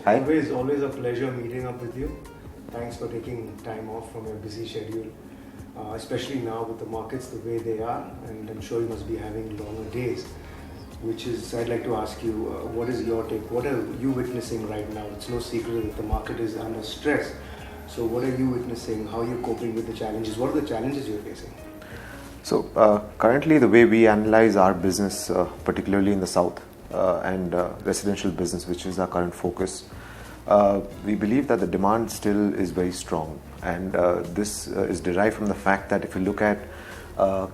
Hi. Always a pleasure meeting up with you. Thanks for taking time off from your busy schedule, especially now with the markets the way they are, and I'm sure you must be having longer days. I'd like to ask you, what is your take? What are you witnessing right now? It's no secret that the market is under stress. So, what are you witnessing? How are you coping with the challenges? What are the challenges you're facing? So currently the way we analyze our business, particularly in the south and residential business, which is our current focus, we believe that the demand still is very strong, and this is derived from the fact that if you look at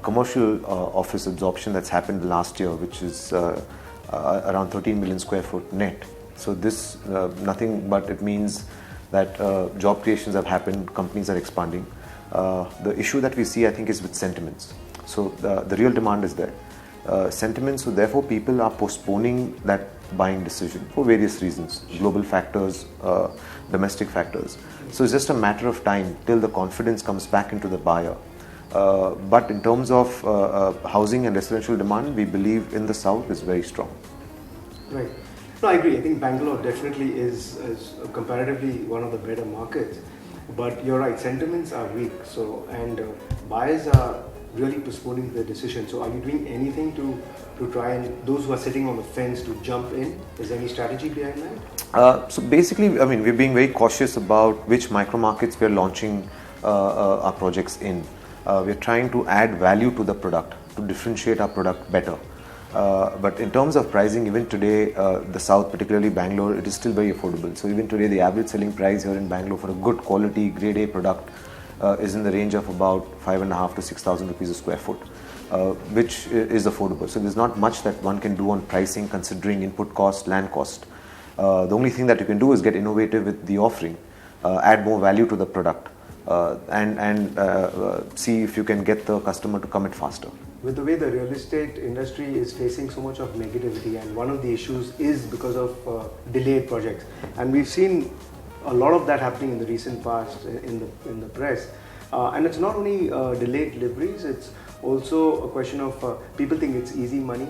commercial office absorption that's happened last year, which is around 13 million square foot net. So this nothing but it means that job creations have happened, companies are expanding. The issue that we see, I think, is with sentiments. So the real demand is there. Sentiments, so therefore people are postponing that buying decision for various reasons, global factors, domestic factors. So it's just a matter of time till the confidence comes back into the buyer. But in terms of housing and residential demand, we believe in the south is very strong. Right. No, I agree. I think Bangalore definitely is comparatively one of the better markets. But you're right, sentiments are weak. So buyers are really postponing their decision. So are you doing anything to try and those who are sitting on the fence to jump in? Is there any strategy behind that? So basically, I mean, we're being very cautious about which micro markets we're launching our projects in. We're trying to add value to the product, to differentiate our product better. But in terms of pricing, even today, the south, particularly Bangalore, it is still very affordable. So even today, the average selling price here in Bangalore for a good quality grade A product is in the range of about 5,500 to 6,000 rupees a square foot, which is affordable. So there's not much that one can do on pricing considering input cost, land cost. The only thing that you can do is get innovative with the offering, add more value to the product, and see if you can get the customer to commit faster. With the way the real estate industry is facing so much of negativity, and one of the issues is because of delayed projects, and we've seen a lot of that happening in the recent past in the press, and it's not only delayed deliveries, it's also a question of people think it's easy money.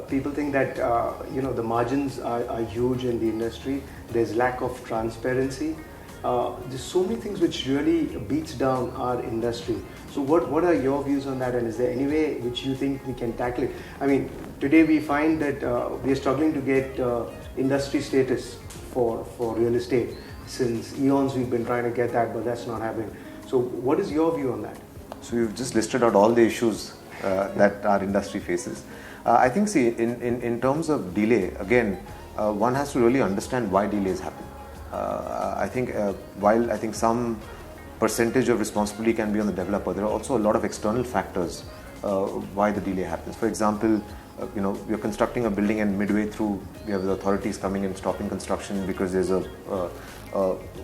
People think that the margins are huge in the industry. There's lack of transparency. There's so many things which really beats down our industry. So what are your views on that, and is there any way which you think we can tackle it? I mean, today we find that we are struggling to get industry status for real estate. Since eons we've been trying to get that, but that's not happening. So what is your view on that? So you've just listed out all the issues that our industry faces. I think, see, in terms of delay, again, one has to really understand why delays happen. I think while I think some percentage of responsibility can be on the developer, there are also a lot of external factors why the delay happens. For example, you're constructing a building and midway through you have the authorities coming and stopping construction because there's a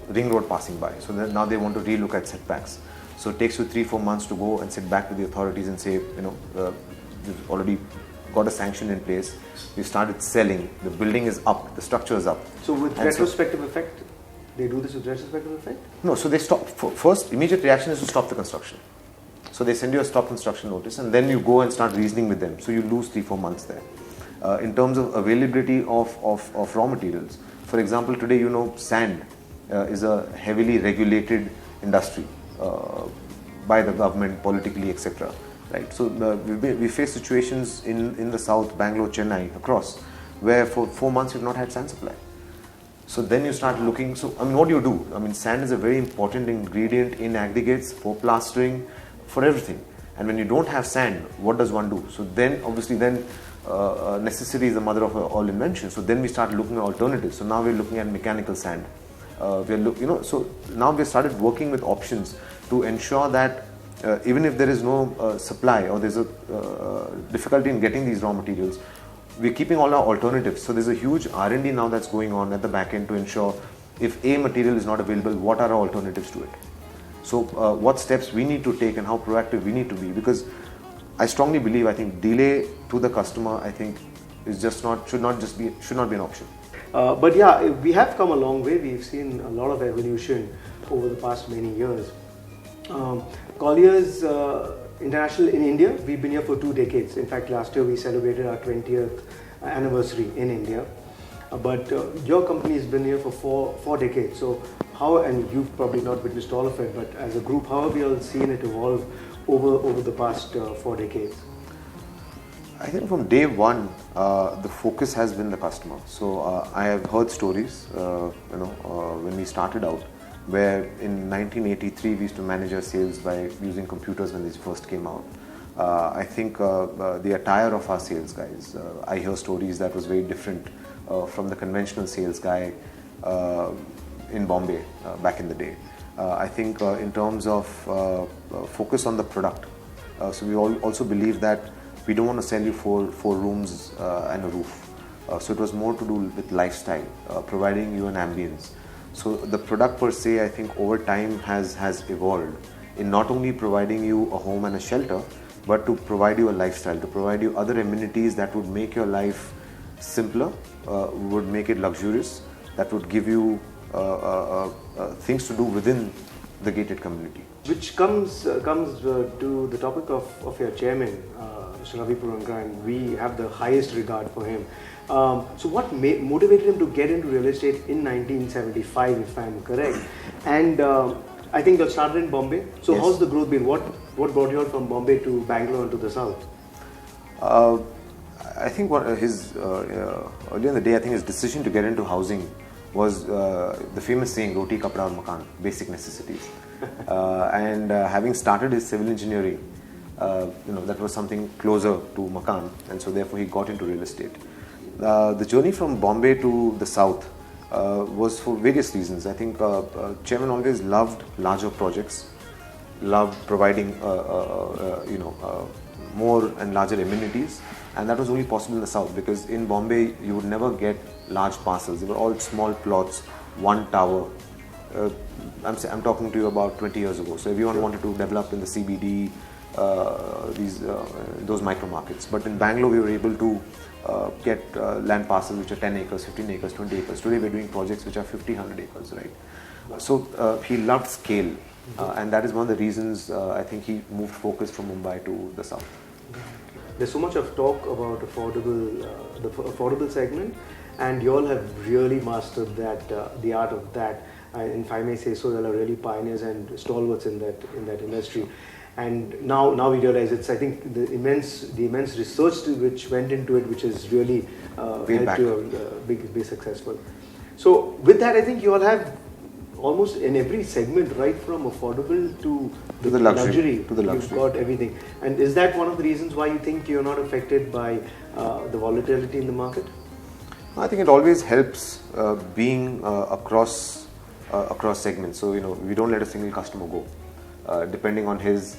ring road passing by. So now they want to relook at setbacks. So it takes you 3-4 months to go and sit back with the authorities and say, you've already got a sanction in place, you started selling, the building is up, the structure is up. So with retrospective effect, they do this with retrospective effect? No, so they stop. First, immediate reaction is to stop the construction. So they send you a stop construction notice, and then you go and start reasoning with them. So you lose 3-4 months there. In terms of availability of raw materials, for example, today sand is a heavily regulated industry by the government, politically, etc. Right. So we face situations in the south, Bangalore, Chennai, across, where for 4 months we've not had sand supply. So then you start looking. So I mean, what do you do? I mean, sand is a very important ingredient in aggregates, for plastering, for everything. And when you don't have sand, what does one do? So then, obviously, necessity is the mother of all invention. So then we start looking at alternatives. So now we're looking at mechanical sand. So now we've started working with options to ensure that even if there is no supply or there's a difficulty in getting these raw materials, we're keeping all our alternatives. So there's a huge R&D now that's going on at the back end to ensure if A material is not available, what are our alternatives to it? So what steps we need to take and how proactive we need to be, because I strongly believe, I think delay to the customer, I think is just should not be an option. But yeah, we have come a long way. We've seen a lot of evolution over the past many years. Colliers International in India, we've been here for 2 decades. In fact, last year we celebrated our 20th anniversary in India. but your company has been here for four decades. So how, and you've probably not witnessed all of it, but as a group, how have you all seen it evolve over the past 4 decades? I think from day one, the focus has been the customer. So I have heard stories, when we started out, where in 1983 we used to manage our sales by using computers when these first came out. I think the attire of our sales guys, I hear stories that was very different from the conventional sales guy in Bombay back in the day. I think in terms of focus on the product, so we also believe that we don't want to sell you four rooms and a roof. So it was more to do with lifestyle, providing you an ambience. So the product per se, I think over time has evolved in not only providing you a home and a shelter, but to provide you a lifestyle, to provide you other amenities that would make your life simpler, would make it luxurious, that would give you things to do within the gated community. Which comes to the topic of your chairman, Mr. Ravi Purankar, and we have the highest regard for him. So what motivated him to get into real estate in 1975, if I'm correct? And I think you started in Bombay. So Yes. how's the growth been? What brought you out from Bombay to Bangalore and to the south? I think what his earlier in the day, I think his decision to get into housing was the famous saying, "Roti, kapda, aur makan," basic necessities. And having started his civil engineering, that was something closer to makan, and so therefore he got into real estate. The journey from Bombay to the south was for various reasons. I think Chairman always loved larger projects, loved providing more and larger amenities, and that was only possible in the south, because in Bombay you would never get large parcels. They were all small plots, one tower. I'm talking to you about 20 years ago. So everyone wanted to develop in the CBD, those micro markets. But in Bangalore we were able to get land parcels which are 10 acres, 15 acres, 20 acres. Today we're doing projects which are 50, 100 acres, right? So he loved scale, and that is one of the reasons I think he moved focus from Mumbai to the south. There's so much of talk about the affordable segment, and you all have really mastered that, the art of that. And if I may say so, you all are really pioneers and stalwarts in that industry. And now we realize it's, I think, the immense research which went into it, which has really helped you be successful. So with that, I think you all have almost in every segment, right from affordable to the luxury. You've got everything. And is that one of the reasons why you think you're not affected by the volatility in the market? I think it always helps being across segments. So we don't let a single customer go, depending on his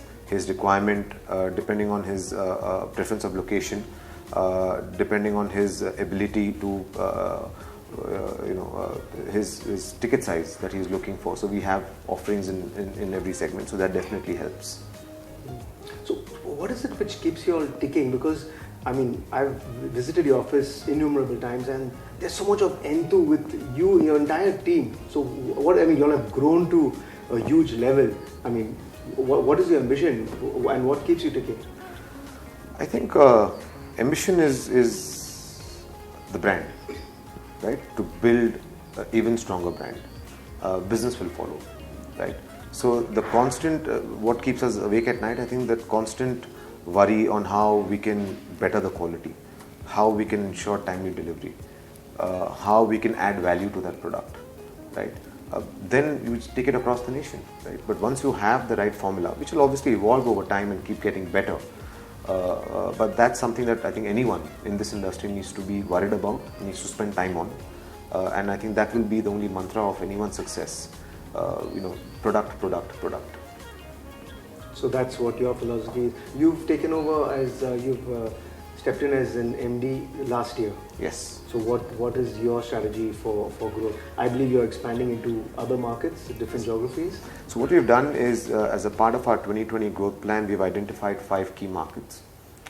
requirement, depending on his preference of location, depending on his ability to his ticket size that he's looking for. So we have offerings in every segment, so that definitely helps. So what is it which keeps you all ticking? Because I mean, I've visited your office innumerable times, and there's so much of enthu with you and your entire team. So you all have grown to a huge level. I mean, what is your ambition, and what keeps you ticking? I think ambition is the brand, right? To build an even stronger brand. Business will follow, right? So the constant, what keeps us awake at night, I think that constant worry on how we can better the quality, how we can ensure timely delivery, how we can add value to that product, right? Then you take it across the nation, right? But once you have the right formula, which will obviously evolve over time and keep getting better, but that's something that I think anyone in this industry needs to be worried about, needs to spend time on, and I think that will be the only mantra of anyone's success. Product. So that's what your philosophy is. You've taken over as you've stepped in as an MD last year. Yes. So what is your strategy for growth? I believe you're expanding into other markets, different geographies. So what we've done is, as a part of our 2020 growth plan, we've identified 5 key markets.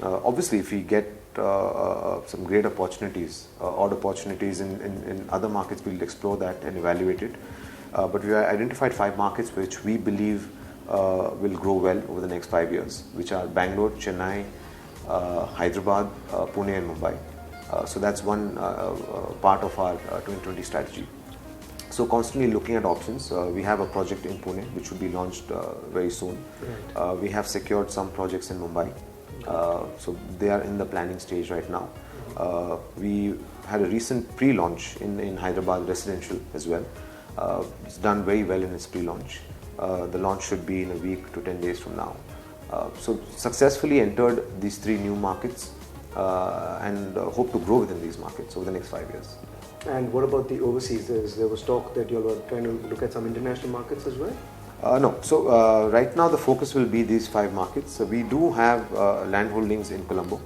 Obviously, if we get some great opportunities, odd opportunities in other markets, we'll explore that and evaluate it. But we have identified 5 markets which we believe will grow well over the next 5 years, which are Bangalore, Chennai, Hyderabad, Pune and Mumbai. So that's one part of our 2020 strategy. So constantly looking at options. We have a project in Pune which will be launched very soon. Right. We have secured some projects in Mumbai. So they are in the planning stage right now. We had a recent pre-launch in Hyderabad residential as well. It's done very well in its pre-launch. The launch should be in a week to 10 days from now. So successfully entered these 3 new markets and hope to grow within these markets over the next 5 years. And what about the overseas? There was talk that you were trying to look at some international markets as well? No. So right now the focus will be these 5 markets. So we do have land holdings in Colombo.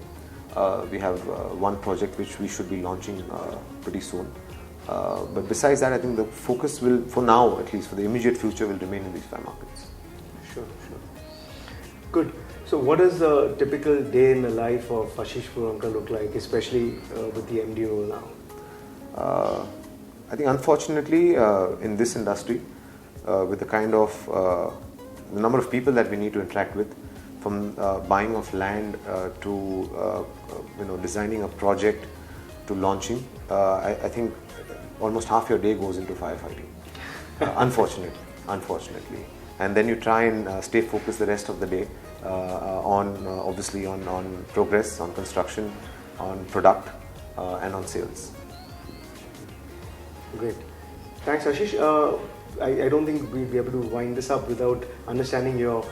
We have one project which we should be launching pretty soon. But besides that, I think the focus will, for now at least, for the immediate future, will remain in these 5 markets. Sure. Good. So what does the typical day in the life of Ashish Purankar look like, especially with the MD role now? I think unfortunately in this industry, with the kind of the number of people that we need to interact with, from buying of land to designing a project to launching, I think almost half your day goes into firefighting. Unfortunately, and then you try and stay focused the rest of the day on obviously on progress, on construction, on product, and on sales. Great. Thanks, Ashish. I don't think we'll be able to wind this up without understanding your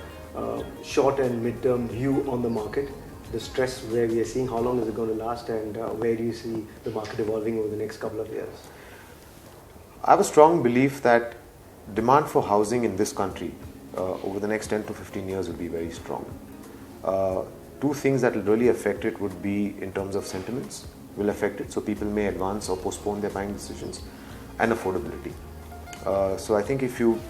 short and mid-term view on the market, the stress where we are seeing, how long is it going to last, and where do you see the market evolving over the next couple of years? I have a strong belief that demand for housing in this country over the next 10 to 15 years will be very strong. 2 things that will really affect it would be in terms of sentiments will affect it, so people may advance or postpone their buying decisions, and affordability. So I think if you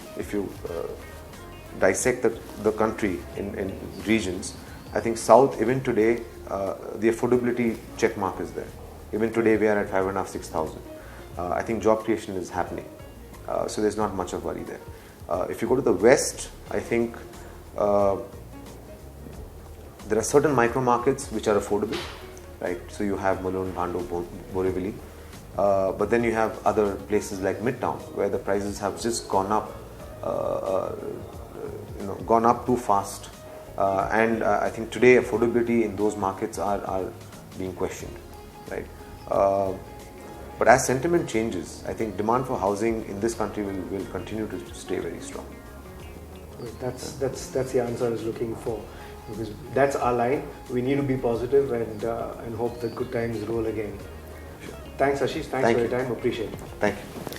dissect the country in regions, I think South, even today, the affordability check mark is there. Even today we are at 5,500 to 6,000. I think job creation is happening. So there's not much of worry there. If you go to the West, I think there are certain micro markets which are affordable, right? So you have Mulund, Bhandup, Borivali. But then you have other places like Midtown where the prices have just gone up too fast. And I think today affordability in those markets are being questioned, right? But as sentiment changes, I think demand for housing in this country will continue to stay very strong. That's the answer I was looking for, because that's our line. We need to be positive and hope that good times roll again. Sure. Thanks, Ashish. Thanks for your time. Appreciate it. Thank you.